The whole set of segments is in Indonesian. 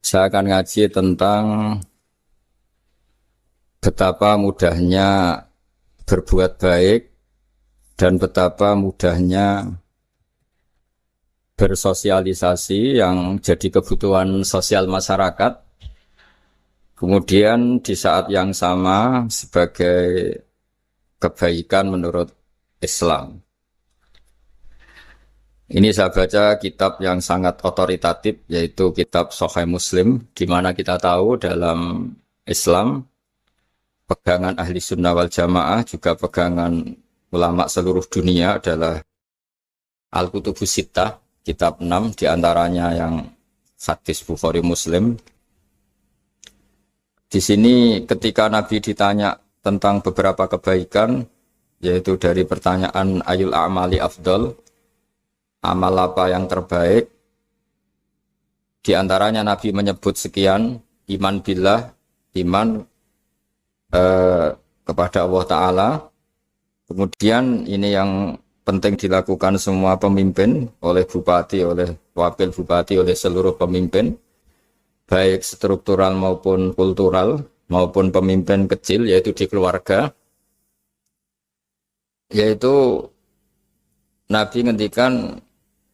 Saya akan ngaji tentang betapa mudahnya berbuat baik dan betapa mudahnya bersosialisasi yang jadi kebutuhan sosial masyarakat. Kemudian di saat yang sama sebagai kebaikan menurut Islam. Ini saya baca kitab yang sangat otoritatif, yaitu kitab Sahih Muslim, di mana kita tahu dalam Islam pegangan ahli sunnah wal jamaah juga pegangan ulama seluruh dunia adalah Al-Kutubus Sittah, kitab 6 diantaranya yang hadis Bukhari Muslim. Di sini ketika Nabi ditanya tentang beberapa kebaikan, yaitu dari pertanyaan ayul a'mali afdol, amal apa yang terbaik, diantaranya Nabi menyebut sekian: iman billah, iman kepada Allah Ta'ala. Kemudian ini yang penting dilakukan semua pemimpin, oleh bupati, oleh wakil bupati, oleh seluruh pemimpin, baik struktural maupun kultural, maupun pemimpin kecil, yaitu di keluarga. Yaitu Nabi ngendikan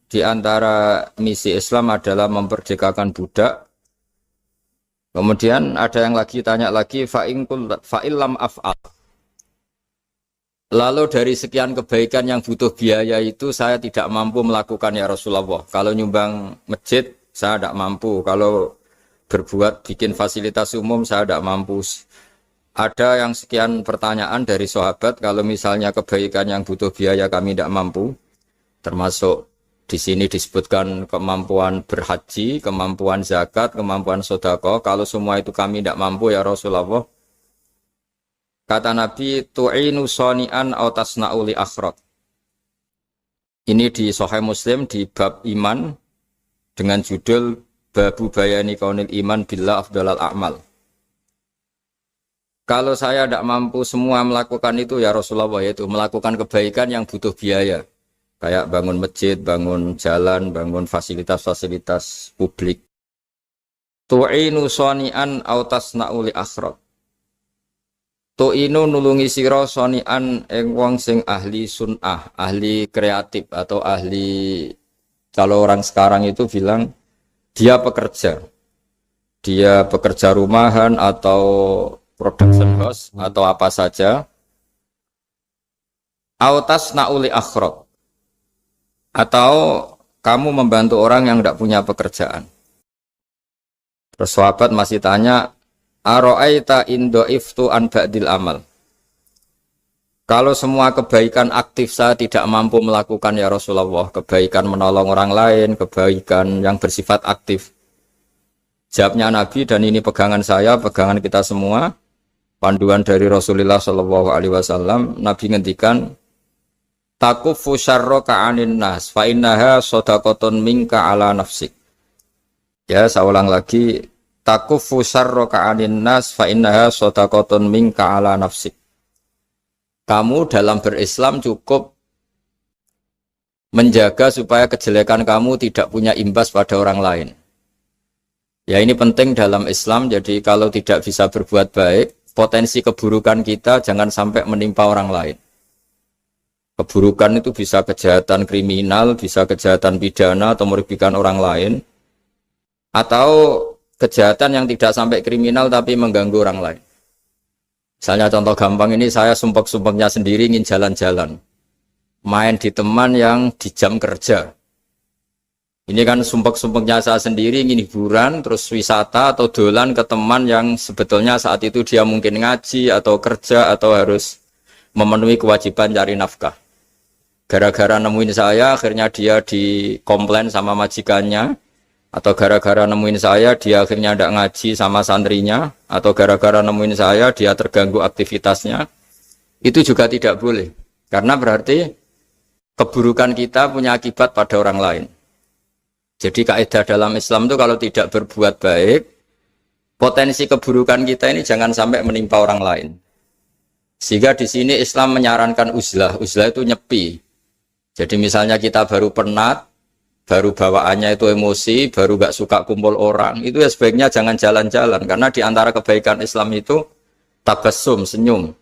di antara misi Islam adalah memperdekakan budak. Kemudian ada yang lagi tanya lagi, fa'illam af'al. Lalu dari sekian kebaikan yang butuh biaya itu saya tidak mampu melakukan ya Rasulullah. Kalau nyumbang masjid saya tidak mampu. Kalau berbuat bikin fasilitas umum saya tidak mampu. Ada yang sekian pertanyaan dari sahabat, kalau misalnya kebaikan yang butuh biaya kami tidak mampu, termasuk di sini disebutkan kemampuan berhaji, kemampuan zakat, kemampuan sedekah. Kalau semua itu kami tidak mampu ya Rasulullah. Kata Nabi, tu'inu shani'an aw tasna'u li akhraq. Ini di Sahih Muslim di bab iman dengan judul Babu Bayani Kaunil Iman Billah Afdalal A'mal. Kalau saya tidak mampu semua melakukan itu ya Rasulullah, yaitu melakukan kebaikan yang butuh biaya. Kayak bangun masjid, bangun jalan, bangun fasilitas-fasilitas publik. Tu'inu shani'an aw tasna'u li akhraq. Tu'inu nulungi sira shani'an ing wong sing ahli sun'ah, ahli kreatif atau ahli, kalau orang sekarang itu bilang dia pekerja. Dia pekerja rumahan atau production house atau apa saja. Aw tasna'u li akhraq. Atau kamu membantu orang yang tidak punya pekerjaan. Terus sahabat masih tanya, aro'aita indo'iftu an ba'dil amal. Kalau semua kebaikan aktif saya tidak mampu melakukan ya Rasulullah, kebaikan menolong orang lain, kebaikan yang bersifat aktif. Jawabnya Nabi, dan ini pegangan saya, pegangan kita semua, panduan dari Rasulullah SAW, Nabi ngendikan, takufu syarroka anin nas fa innaha shadaqatun minka ala nafsik. Ya, saya ulang lagi, takufu syarroka anin nas fa innaha shadaqatun minka ala nafsik. Kamu dalam berislam cukup menjaga supaya kejelekan kamu tidak punya imbas pada orang lain. Ya, ini penting dalam Islam. Jadi kalau tidak bisa berbuat baik, potensi keburukan kita jangan sampai menimpa orang lain. Keburukan itu bisa kejahatan kriminal, bisa kejahatan pidana atau merugikan orang lain, atau kejahatan yang tidak sampai kriminal tapi mengganggu orang lain. Misalnya contoh gampang ini, saya sumpek-sumpeknya sendiri ingin jalan-jalan, main di teman yang di jam kerja. Ini kan sumpek-sumpeknya saya sendiri ingin hiburan, terus wisata atau dolan ke teman yang sebetulnya saat itu dia mungkin ngaji atau kerja atau harus memenuhi kewajiban cari nafkah. Gara-gara nemuin saya, akhirnya dia dikomplain sama majikannya, atau gara-gara nemuin saya, dia akhirnya tidak ngaji sama santrinya, atau gara-gara nemuin saya, dia terganggu aktivitasnya. Itu juga tidak boleh, karena berarti keburukan kita punya akibat pada orang lain. Jadi kaidah dalam Islam itu kalau tidak berbuat baik, potensi keburukan kita ini jangan sampai menimpa orang lain. Sehingga di sini Islam menyarankan uzlah. Uzlah itu nyepi. Jadi misalnya kita baru penat, baru bawaannya itu emosi, baru gak suka kumpul orang, itu ya sebaiknya jangan jalan-jalan, karena di antara kebaikan Islam itu tabassum, senyum,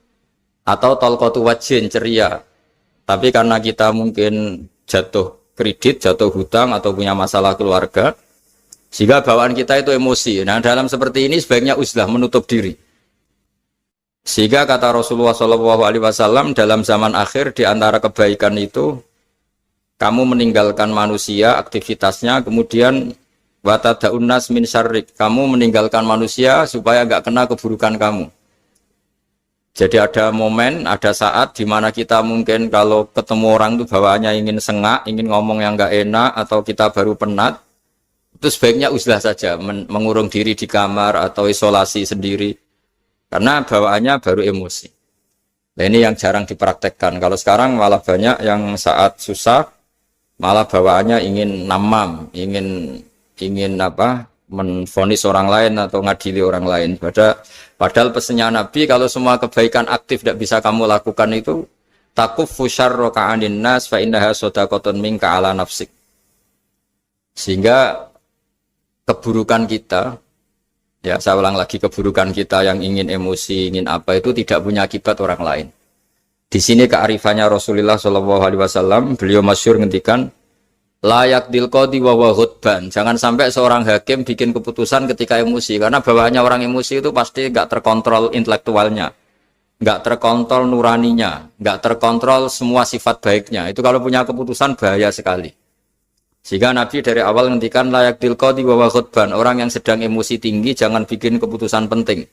atau talqatu wajhin, ceria. Tapi karena kita mungkin jatuh kredit, jatuh hutang, atau punya masalah keluarga, sehingga bawaan kita itu emosi. Nah, dalam seperti ini sebaiknya uzlah, menutup diri. Sehingga kata Rasulullah SAW dalam zaman akhir, di antara kebaikan itu kamu meninggalkan manusia, aktivitasnya, kemudian watadaun nas min syarrik, kamu meninggalkan manusia supaya nggak kena keburukan kamu. Jadi ada momen, ada saat di mana kita mungkin kalau ketemu orang itu bawaannya ingin sengak, ingin ngomong yang nggak enak, atau kita baru penat, itu sebaiknya uzlah saja, mengurung diri di kamar atau isolasi sendiri. Karena bawaannya baru emosi. Nah, ini yang jarang dipraktekkan. Kalau sekarang malah banyak yang saat susah, malah bawaannya ingin namam, ingin apa, menvonis orang lain atau ngadili orang lain. Padahal pesannya Nabi, kalau semua kebaikan aktif tidak bisa kamu lakukan itu, takuffu syarra ka'anin nas fa innaha shadaqatun minka ala nafsik. Sehingga keburukan kita, ya saya ulang lagi, keburukan kita yang ingin emosi, ingin apa, itu tidak punya akibat orang lain. Di sini kearifannya Rasulullah SAW, beliau masyhur ngendikan, layak dilqadi wa ghadban. Jangan sampai seorang hakim bikin keputusan ketika emosi, karena bawaannya orang emosi itu pasti nggak terkontrol intelektualnya, nggak terkontrol nuraninya, nggak terkontrol semua sifat baiknya. Itu kalau punya keputusan bahaya sekali. Sehingga Nabi dari awal ngendikan layak dilqadi wa ghadban, orang yang sedang emosi tinggi jangan bikin keputusan penting.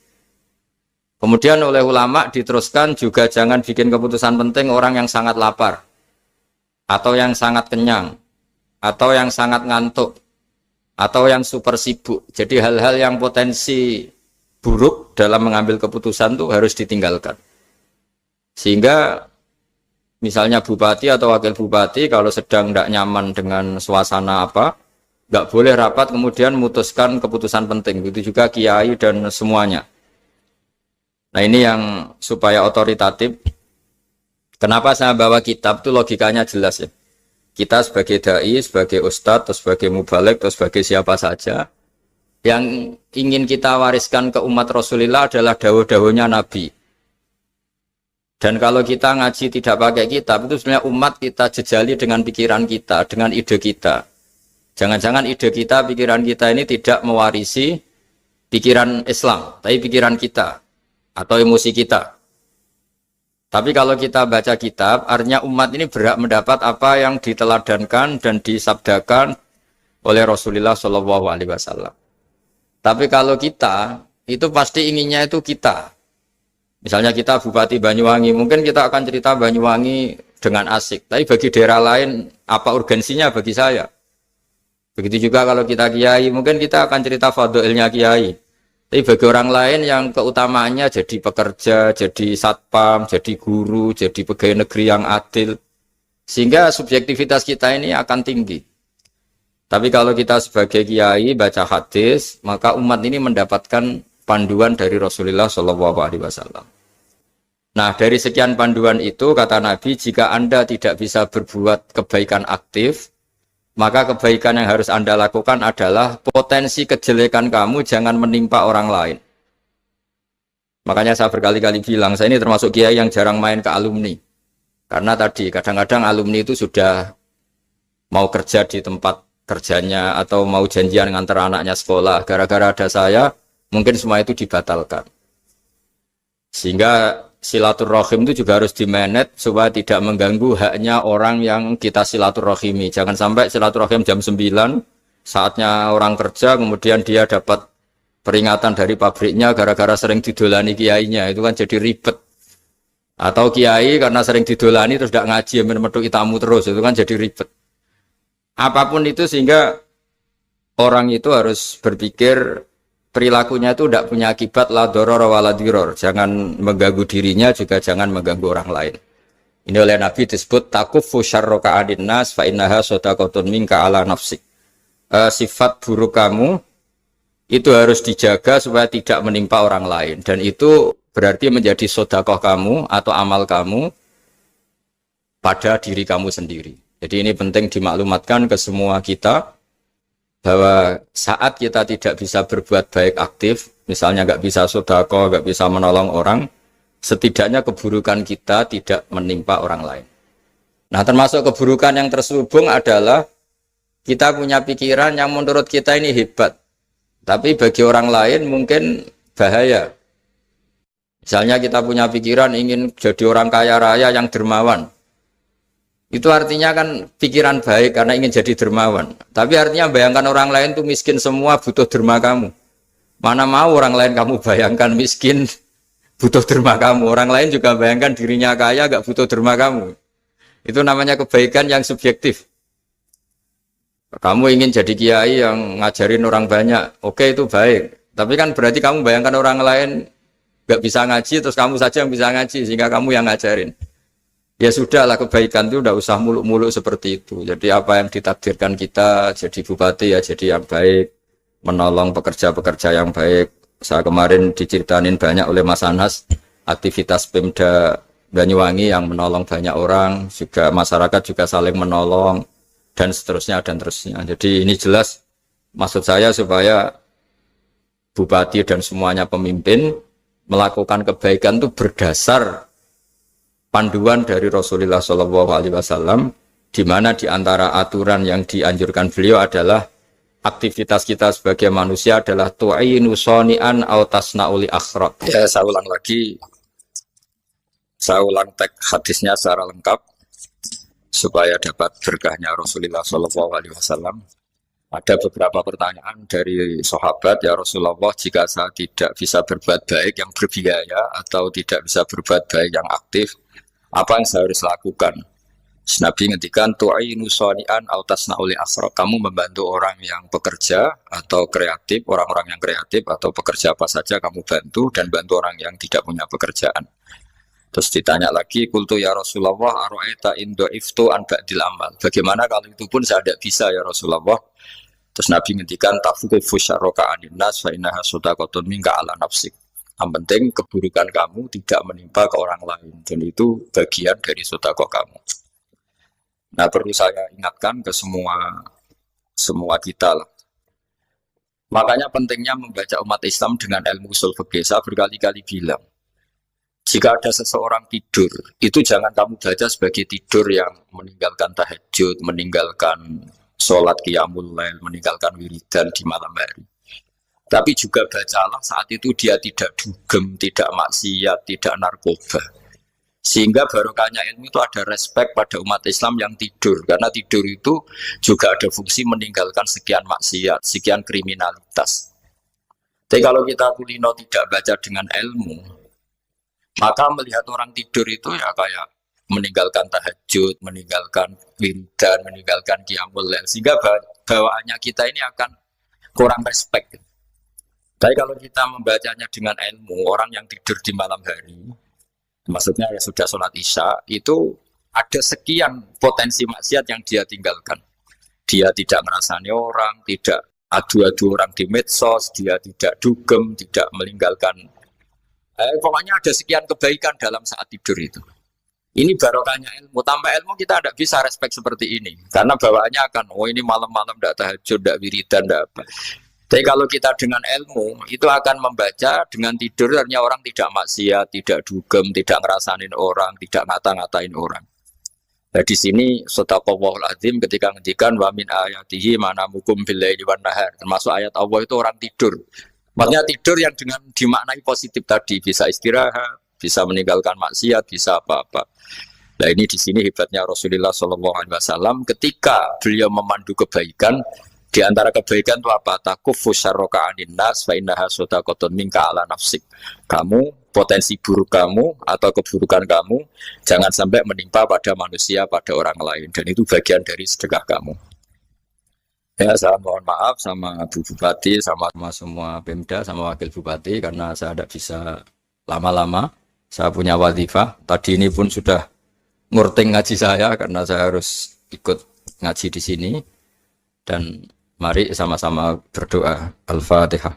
Kemudian oleh ulama diteruskan juga jangan bikin keputusan penting orang yang sangat lapar, atau yang sangat kenyang, atau yang sangat ngantuk, atau yang super sibuk. Jadi hal-hal yang potensi buruk dalam mengambil keputusan itu harus ditinggalkan. Sehingga misalnya bupati atau wakil bupati kalau sedang tidak nyaman dengan suasana apa, nggak boleh rapat kemudian memutuskan keputusan penting. Begitu juga kiai dan semuanya. Nah, ini yang supaya otoritatif. Kenapa saya bawa kitab itu logikanya jelas ya. Kita sebagai dai, sebagai ustadz, atau sebagai mubalek, atau sebagai siapa saja, yang ingin kita wariskan ke umat Rasulullah adalah dawuh-dawuhnya Nabi. Dan kalau kita ngaji tidak pakai kitab, itu sebenarnya umat kita jejali dengan pikiran kita, dengan ide kita. Jangan-jangan ide kita, pikiran kita ini tidak mewarisi pikiran Islam, tapi pikiran kita, atau emosi kita. Tapi kalau kita baca kitab, artinya umat ini berhak mendapat apa yang diteladankan dan disabdakan oleh Rasulullah SAW. Tapi kalau kita, itu pasti inginnya itu kita. Misalnya kita Bupati Banyuwangi, mungkin kita akan cerita Banyuwangi dengan asik. Tapi bagi daerah lain, apa urgensinya bagi saya? Begitu juga kalau kita kiai, mungkin kita akan cerita fadhilnya kiai. Tapi bagi orang lain yang keutamaannya jadi pekerja, jadi satpam, jadi guru, jadi pegawai negeri yang adil. Sehingga subjektivitas kita ini akan tinggi. Tapi kalau kita sebagai kiai baca hadis, maka umat ini mendapatkan panduan dari Rasulullah SAW. Nah, dari sekian panduan itu, kata Nabi, jika Anda tidak bisa berbuat kebaikan aktif, maka kebaikan yang harus Anda lakukan adalah potensi kejelekan kamu jangan menimpa orang lain. Makanya saya berkali-kali bilang, saya ini termasuk kiai yang jarang main ke alumni. Karena tadi, kadang-kadang alumni itu sudah mau kerja di tempat kerjanya, atau mau janjian ngantar anaknya sekolah. Gara-gara ada saya, mungkin semua itu dibatalkan. Sehingga silaturahim itu juga harus dimanage supaya tidak mengganggu haknya orang yang kita silaturahimi. Jangan sampai silaturahim jam 9, saatnya orang kerja, kemudian dia dapat peringatan dari pabriknya gara-gara sering didolani kiainya. Itu kan jadi ribet. Atau kiai karena sering didolani terus tidak ngaji, menutupi tamu terus, itu kan jadi ribet. Apapun itu, sehingga orang itu harus berpikir perilakunya itu tidak punya akibat la doror wa la diror. Jangan mengganggu dirinya, juga jangan mengganggu orang lain. Ini oleh Nabi disebut takuffu syarra ka'adin nas fa innaha shadaqatun minka ala nafsik. Sifat buruk kamu itu harus dijaga supaya tidak menimpa orang lain, dan itu berarti menjadi sedekah kamu atau amal kamu pada diri kamu sendiri. Jadi ini penting dimaklumatkan ke semua kita bahwa saat kita tidak bisa berbuat baik aktif, misalnya nggak bisa sedekah, nggak bisa menolong orang, setidaknya keburukan kita tidak menimpa orang lain. Nah, termasuk keburukan yang terselubung adalah kita punya pikiran yang menurut kita ini hebat, tapi bagi orang lain mungkin bahaya. Misalnya kita punya pikiran ingin jadi orang kaya raya yang dermawan. Itu artinya kan pikiran baik karena ingin jadi dermawan. Tapi artinya bayangkan orang lain tuh miskin semua butuh derma kamu. Mana mau orang lain kamu bayangkan miskin butuh derma kamu. Orang lain juga bayangkan dirinya kaya gak butuh derma kamu. Itu namanya kebaikan yang subjektif. Kamu ingin jadi kiai yang ngajarin orang banyak. Oke, itu baik. Tapi kan berarti kamu bayangkan orang lain gak bisa ngaji terus kamu saja yang bisa ngaji sehingga kamu yang ngajarin. Ya sudahlah, kebaikan itu udah usah muluk-muluk seperti itu. Jadi apa yang ditakdirkan kita jadi bupati ya jadi yang baik, menolong pekerja-pekerja yang baik. Saya kemarin diceritain banyak oleh Mas Anas aktivitas Pemda Banyuwangi yang menolong banyak orang, juga masyarakat juga saling menolong dan seterusnya dan terusnya. Jadi ini jelas maksud saya supaya bupati dan semuanya pemimpin melakukan kebaikan itu berdasar panduan dari Rasulullah SAW, di mana di antara aturan yang dianjurkan beliau adalah aktivitas kita sebagai manusia adalah tu'inu soni'an au tasna'uli akhrak. Ya, saya ulang lagi, saya ulang teks hadisnya secara lengkap supaya dapat berkahnya Rasulullah SAW. Ada beberapa pertanyaan dari sahabat, ya Rasulullah, jika saya tidak bisa berbuat baik yang berbiaya atau tidak bisa berbuat baik yang aktif, apa yang saya harus lakukan? Nabi ngendikan tu'inu shani'an aw tasna'uli asra. Kamu membantu orang yang bekerja atau kreatif, orang-orang yang kreatif atau pekerja apa saja kamu bantu dan bantu orang yang tidak punya pekerjaan. Terus ditanya lagi, qultu ya Rasulullah ara'aita in dha'iftu an ba'dil amal. Bagaimana kalau itu pun saya tidak bisa ya Rasulullah? Terus Nabi ngendikan tafuqifu syarraka 'anin nas fa innaha shadaqatun minka 'ala nafsik. Yang penting keburukan kamu tidak menimpa ke orang lain dan itu bagian dari sedekah kamu. Nah, perlu saya ingatkan ke semua kita lah. Makanya pentingnya membaca umat Islam dengan ilmu usul fikih. Saya berkali-kali bilang, jika ada seseorang tidur, itu jangan kamu baca sebagai tidur yang meninggalkan tahajud, meninggalkan sholat qiyamul lail, meninggalkan wiridan di malam hari. Tapi juga bacalah saat itu dia tidak dugem, tidak maksiat, tidak narkoba. Sehingga barokahnya ilmu itu ada respek pada umat Islam yang tidur. Karena tidur itu juga ada fungsi meninggalkan sekian maksiat, sekian kriminalitas. Tapi kalau kita kulino tidak baca dengan ilmu, maka melihat orang tidur itu ya kayak meninggalkan tahajud, meninggalkan wiridan, meninggalkan qiyamul lail. Sehingga bawaannya kita ini akan kurang respek. Tapi kalau kita membacanya dengan ilmu, orang yang tidur di malam hari, maksudnya ya sudah sholat isya, itu ada sekian potensi maksiat yang dia tinggalkan. Dia tidak merasani orang, tidak adu-adu orang di medsos, dia tidak dugem, tidak meninggalkan. Pokoknya ada sekian kebaikan dalam saat tidur itu. Ini barokahnya ilmu. Tanpa ilmu kita tidak bisa respek seperti ini. Karena bawaannya akan, oh ini malam-malam tidak tahajud, tidak wiridan, tidak apa. Tapi kalau kita dengan ilmu, itu akan membaca dengan tidur, artinya orang tidak maksiat, tidak dugem, tidak ngerasain orang, tidak ngata-ngatain orang. Nah di sini Sadaqallahul Azim ketika ngendikan wa min ayatihi manamukum billaili wan nahar. Termasuk ayat Allah itu orang tidur. Maksudnya tidur yang dengan dimaknai positif tadi, bisa istirahat, bisa meninggalkan maksiat, bisa apa-apa. Nah ini di sini hebatnya Rasulullah SAW ketika beliau memandu kebaikan. Di antara kebaikan itu apa? Takufu syarroka anin nas fa innaha shadaqatun minka 'ala nafsik. Kamu, potensi buruk kamu atau keburukan kamu jangan sampai menimpa pada manusia, pada orang lain, dan itu bagian dari sedekah kamu. Ya, saya mohon maaf sama Bu Bupati, sama semua Pemda, sama Wakil Bupati karena saya tidak bisa lama-lama. Saya punya wadifah. Tadi ini pun sudah ngurting ngaji saya karena saya harus ikut ngaji di sini. Dan mari sama-sama berdoa. Al-Fatihah.